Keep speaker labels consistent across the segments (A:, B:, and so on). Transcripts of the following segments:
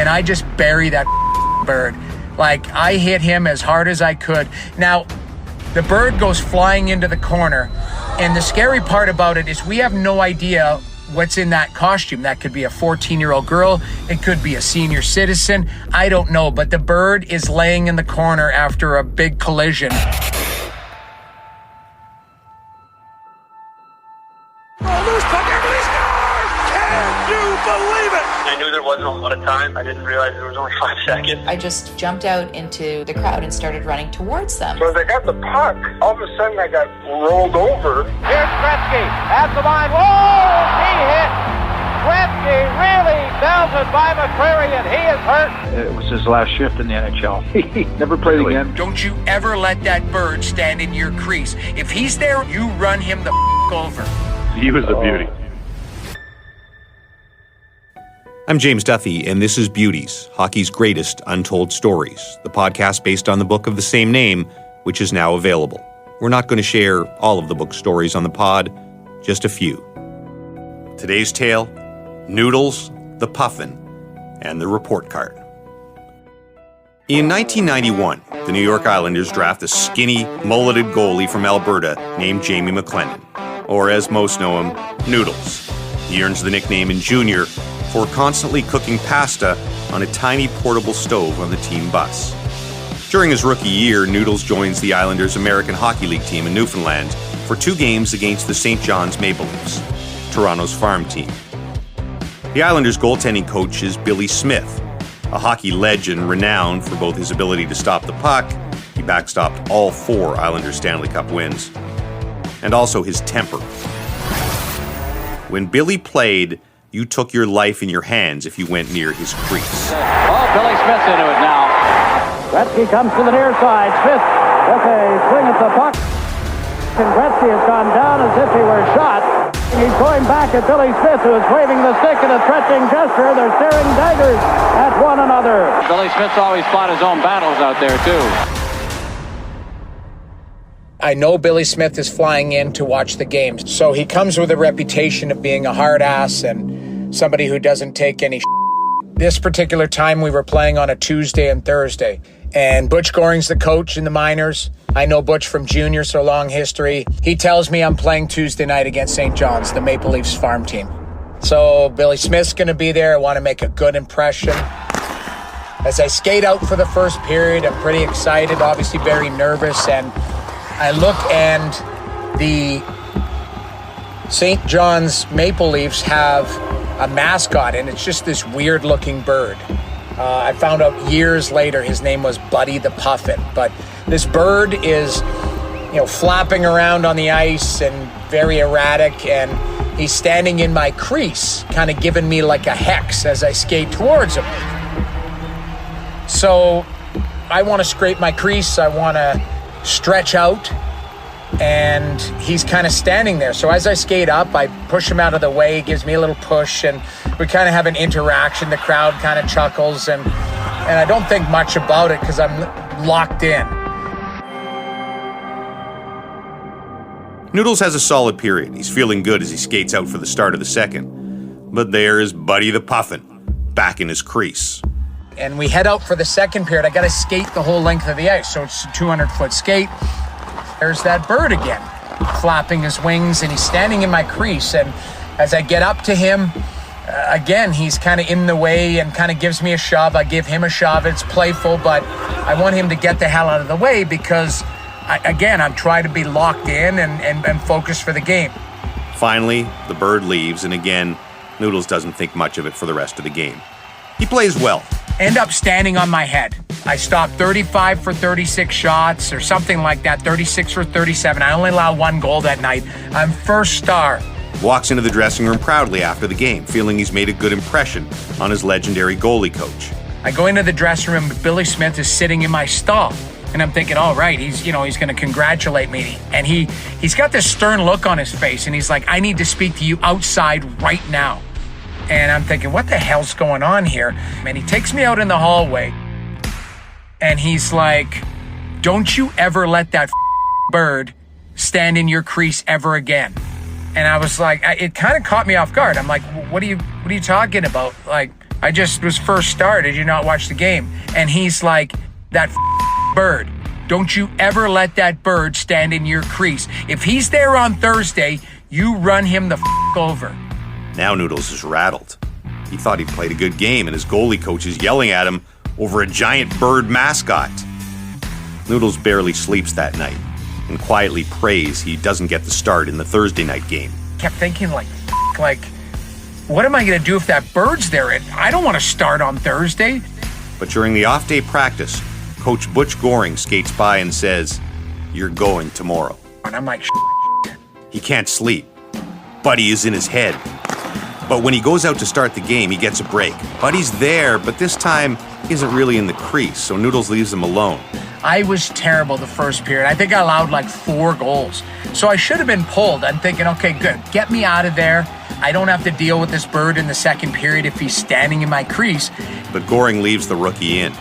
A: and I just bury that bird. Like, I hit him as hard as I could. Now, the bird goes flying into the corner, and the scary part about it is we have no idea what's in that costume. That could be a 14-year-old girl. It could be a senior citizen. I don't know, but the bird is laying in the corner after a big collision.
B: I knew there wasn't a lot of time. I didn't realize there was only 5 seconds.
C: I just jumped out into the crowd and started running towards them.
D: So as I got the puck, all of a sudden I got rolled over.
E: Here's Gretzky at the line. Whoa! He hit! Gretzky really belted by McCreary, and he is hurt.
F: It was his last shift in the NHL. He never played again.
A: Don't you ever let that bird stand in your crease. If he's there, you run him the over.
F: He was a beauty.
G: I'm James Duthie, and this is Beauties, hockey's greatest untold stories, the podcast based on the book of the same name, which is now available. We're not going to share all of the book's stories on the pod, just a few. Today's tale, Noodles, the Puffin, and the report card. In 1991, the New York Islanders draft a skinny, mulleted goalie from Alberta named Jamie McLennan, or as most know him, Noodles. He earns the nickname in junior for constantly cooking pasta on a tiny portable stove on the team bus. During his rookie year, Noodles joins the Islanders' American Hockey League team in Newfoundland for 2 games against the St. John's Maple Leafs, Toronto's farm team. The Islanders' goaltending coach is Billy Smith, a hockey legend renowned for both his ability to stop the puck — he backstopped all 4 Islanders Stanley Cup wins — and also his temper. When Billy played, you took your life in your hands if you went near his crease.
E: Oh, Billy Smith's into it now. Gretzky comes to the near side. Smith with a swing at the puck. And Gretzky has gone down as if he were shot. He's going back at Billy Smith, who is waving the stick in a threatening gesture. They're staring daggers at one another. Billy Smith's always fought his own battles out there, too.
A: I know Billy Smith is flying in to watch the games, so he comes with a reputation of being a hard ass and somebody who doesn't take any shit. This particular time we were playing on a Tuesday and Thursday, and Butch Goring's the coach in the minors. I know Butch from junior, so long history. He tells me I'm playing Tuesday night against St. John's, the Maple Leafs farm team. So Billy Smith's going to be there. I want to make a good impression. As I skate out for the first period, I'm pretty excited, obviously very nervous, and I look and the St. John's Maple Leafs have a mascot, and it's just this weird-looking bird. I found out years later his name was Buddy the Puffin, but this bird is, flapping around on the ice and very erratic, and he's standing in my crease, kind of giving me like a hex as I skate towards him. So I want to scrape my crease, I want to stretch out, and he's kind of standing there. So as I skate up, I push him out of the way. He gives me a little push, and we kind of have an interaction. The crowd kind of chuckles, and I don't think much about it because I'm locked in.
G: Noodles has a solid period. He's feeling good as he skates out for the start of the second. But there is Buddy the Puffin, back in his crease.
A: And we head out for the second period. I got to skate the whole length of the ice, so it's a 200-foot skate. There's that bird again, flapping his wings, and he's standing in my crease. And as I get up to him, again, he's kind of in the way and kind of gives me a shove. I give him a shove. It's playful, but I want him to get the hell out of the way because, I'm trying to be locked in and focused for the game.
G: Finally, the bird leaves, and again, Noodles doesn't think much of it for the rest of the game. He plays well.
A: End up standing on my head. I stopped 35 for 36 shots or something like that, 36 for 37. I only allowed 1 goal that night. I'm first star.
G: Walks into the dressing room proudly after the game, feeling he's made a good impression on his legendary goalie coach.
A: I go into the dressing room, but Billy Smith is sitting in my stall. And I'm thinking, all right, he's going to congratulate me. And he's got this stern look on his face, and he's like, I need to speak to you outside right now. And I'm thinking, what the hell's going on here? And he takes me out in the hallway, and he's like, don't you ever let that bird stand in your crease ever again. And I was like, it kind of caught me off guard. I'm like, what are you talking about? Like, I just was first started. Did you not watch the game? And he's like, that bird. Don't you ever let that bird stand in your crease. If he's there on Thursday, you run him the over.
G: Now Noodles is rattled. He thought he'd played a good game, and his goalie coach is yelling at him over a giant bird mascot. Noodles barely sleeps that night and quietly prays he doesn't get the start in the Thursday night game.
A: Kept thinking like, what am I going to do if that bird's there? I don't want to start on Thursday.
G: But during the off-day practice, Coach Butch Goring skates by and says, "You're going tomorrow."
A: And I'm like,
G: He can't sleep. Buddy is in his head. But when he goes out to start the game, he gets a break. Buddy's there, but this time he isn't really in the crease, so Noodles leaves him alone.
A: I was terrible the first period. I think I allowed like 4 goals. So I should have been pulled. I'm thinking, okay, good. Get me out of there. I don't have to deal with this bird in the second period if he's standing in my crease.
G: But Goring leaves the rookie in.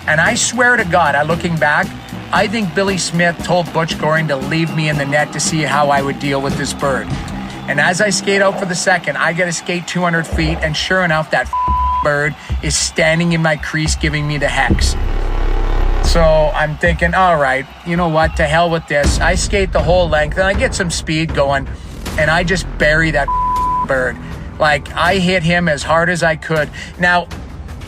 A: And I swear to God, looking back, I think Billy Smith told Butch Goring to leave me in the net to see how I would deal with this bird. And as I skate out for the second, I get to skate 200 feet, and sure enough, that bird is standing in my crease giving me the hex. So I'm thinking, all right, you know what, to hell with this. I skate the whole length, and I get some speed going, and I just bury that bird. Like, I hit him as hard as I could. Now,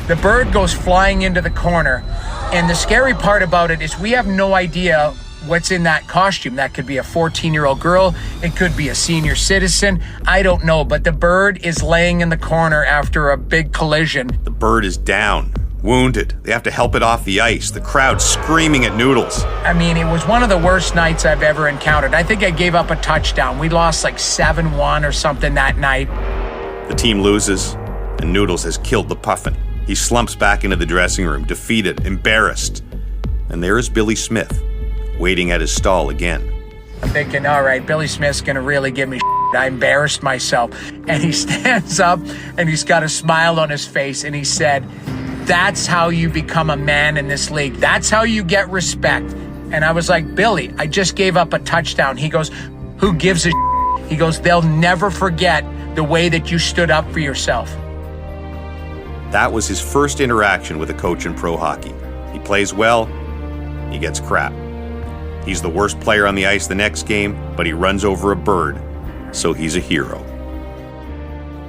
A: the bird goes flying into the corner, and the scary part about it is we have no idea what's in that costume. That could be a 14-year-old girl. It could be a senior citizen. I don't know, but the bird is laying in the corner after a big collision.
G: The bird is down, wounded. They have to help it off the ice. The crowd screaming at Noodles.
A: I mean, it was one of the worst nights I've ever encountered. I think I gave up a touchdown. We lost like 7-1 or something that night.
G: The team loses, and Noodles has killed the Puffin. He slumps back into the dressing room, defeated, embarrassed. And there is Billy Smith, waiting at his stall again.
A: I'm thinking, all right, Billy Smith's going to really give me I embarrassed myself. And he stands up, and he's got a smile on his face, and he said, "That's how you become a man in this league. That's how you get respect." And I was like, "Billy, I just gave up a touchdown." He goes, "Who gives a He goes, "They'll never forget the way that you stood up for yourself."
G: That was his first interaction with a coach in pro hockey. He plays well, he gets crap. He's the worst player on the ice the next game, but he runs over a bird, so he's a hero.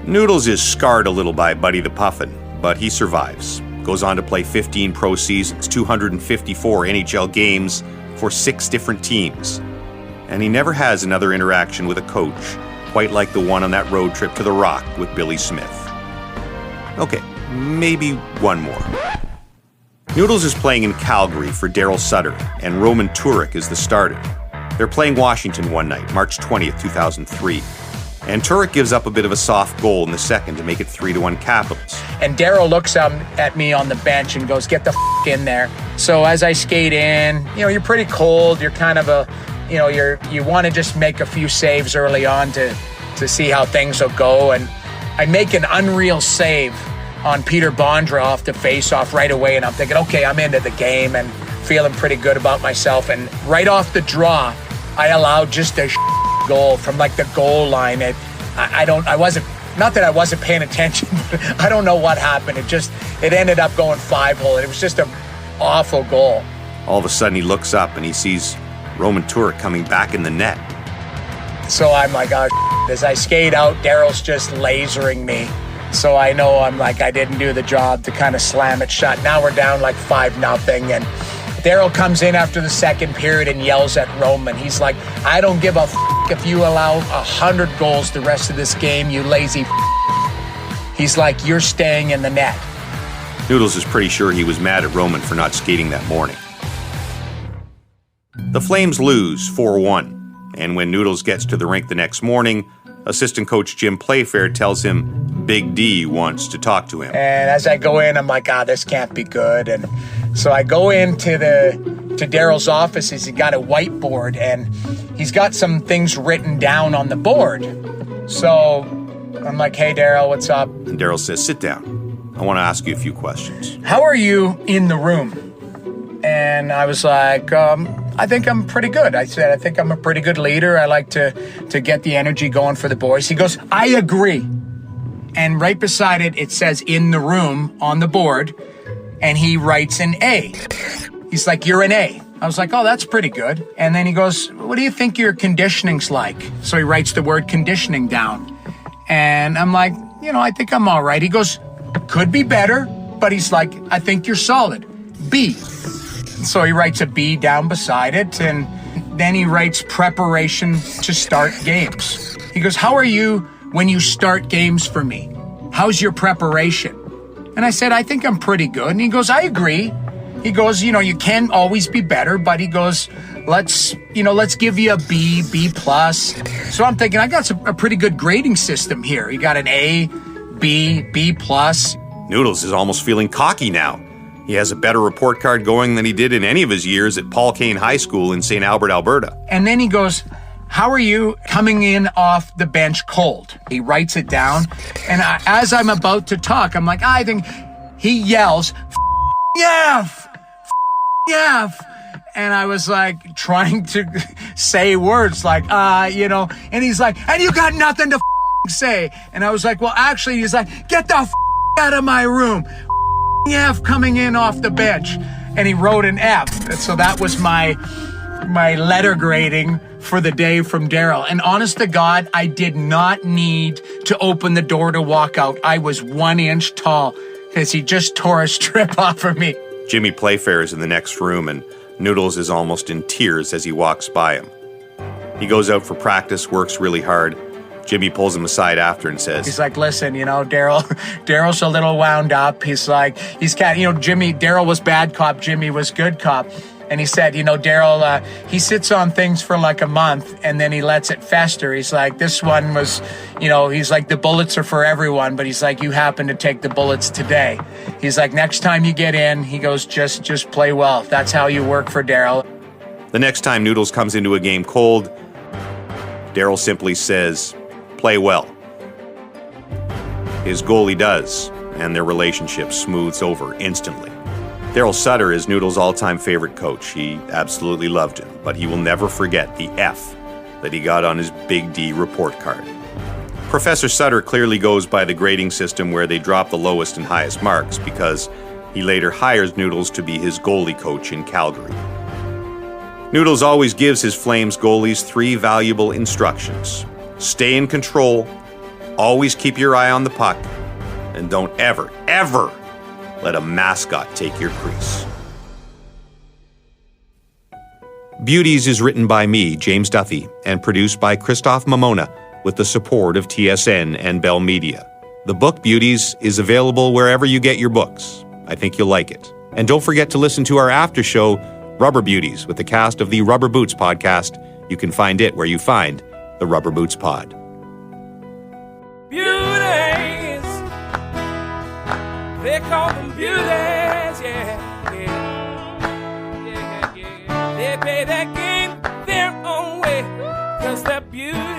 G: Noodles is scarred a little by Buddy the Puffin, but he survives. Goes on to play 15 pro seasons, 254 NHL games for 6 different teams. And he never has another interaction with a coach quite like the one on that road trip to the Rock with Billy Smith. Okay, maybe one more. Noodles is playing in Calgary for Daryl Sutter, and Roman Turek is the starter. They're playing Washington one night, March 20th, 2003. And Turek gives up a bit of a soft goal in the second to make it 3-1 Capitals.
A: And Daryl looks at me on the bench and goes, "Get the in there." So as I skate in, you're pretty cold. You're kind of you want to just make a few saves early on to see how things will go. And I make an unreal save on Peter Bondra off the face-off right away, and I'm thinking, okay, I'm into the game and feeling pretty good about myself. And right off the draw, I allowed just a goal from like the goal line. I wasn't paying attention, but I don't know what happened. It ended up going 5-hole. It was just an awful goal.
G: All of a sudden, he looks up and he sees Roman Turek coming back in the net.
A: So I'm like, oh, as I skate out, Daryl's just lasering me. So I know I didn't do the job to kind of slam it shut. Now we're down like 5-0, and Daryl comes in after the second period and yells at Roman. He's like, "I don't give a if you allow 100 goals the rest of this game, you lazy He's like, "You're staying in the net."
G: Noodles is pretty sure he was mad at Roman for not skating that morning. The Flames lose 4-1, and when Noodles gets to the rink the next morning, assistant coach Jim Playfair tells him Big D wants to talk to him.
A: And as I go in, I'm like, this can't be good. And so I go into to Daryl's office. He's got a whiteboard, and he's got some things written down on the board. So I'm like, "Hey, Daryl, what's up?"
G: And Daryl says, "Sit down. I want to ask you a few questions."
A: "How are you in the room?" And I was like, "I think I'm pretty good." I said, "I think I'm a pretty good leader. I like to get the energy going for the boys." He goes, "I agree. and right beside it, it says in the room on the board, and he writes an A. He's like, you're an A. I was like, oh, that's pretty good. And then he goes, what do you think your conditioning's like? So he writes the word conditioning down. And I'm like, I think I'm all right. He goes, could be better, but he's like, I think you're solid. B. So he writes a B down beside it, and then he writes preparation to start games. He goes, how are you when you start games for me? How's your preparation? And I said, I think I'm pretty good. And he goes, I agree. He goes, you can always be better, but he goes, let's give you a B plus. So I'm thinking, I got a pretty good grading system here. You got an A, B plus.
G: Noodles is almost feeling cocky now. He has a better report card going than he did in any of his years at Paul Kane High School in St. Albert, Alberta.
A: And then he goes, how are you coming in off the bench cold? He writes it down. And as I'm about to talk, I'm like, I think he yells, yeah. And I was like trying to say words like, and he's like, and you got nothing to say. And I was like, well, actually, he's like, get the out of my room. F coming in off the bench. And he wrote an F. So that was my letter grading for the day from Daryl. And honest to God, I did not need to open the door to walk out. I was 1 inch tall because he just tore a strip off of me.
G: Jimmy Playfair is in the next room, and Noodles is almost in tears as he walks by him. He goes out for practice, works really hard. Jimmy pulls him aside after and says,
A: he's like, listen, Daryl's a little wound up. He's like, Daryl was bad cop, Jimmy was good cop. And he said, Daryl, he sits on things for like a month and then he lets it fester. He's like, this one was, he's like, the bullets are for everyone, but he's like, you happen to take the bullets today. He's like, next time you get in, he goes, just play well. That's how you work for Daryl.
G: The next time Noodles comes into a game cold, Daryl simply says, play well. His goalie does, and their relationship smooths over instantly. Daryl Sutter is Noodles' all-time favorite coach. He absolutely loved him, but he will never forget the F that he got on his Big D report card. Professor Sutter clearly goes by the grading system where they drop the lowest and highest marks because he later hires Noodles to be his goalie coach in Calgary. Noodles always gives his Flames goalies 3 valuable instructions. Stay in control, always keep your eye on the puck, and don't ever let a mascot take your crease. Beauties is written by me, James Duffy, and produced by Christoph Mamona with the support of TSN and Bell Media. The book Beauties is available wherever you get your books. I think you'll like it. And don't forget to listen to our after show, Rubber Beauties, with the cast of the Rubber Boots podcast. You can find it where you find the Rubber Boots Pod.
H: Beauties, they call them beauties, yeah. They play that game their own way, 'cause they're beauties.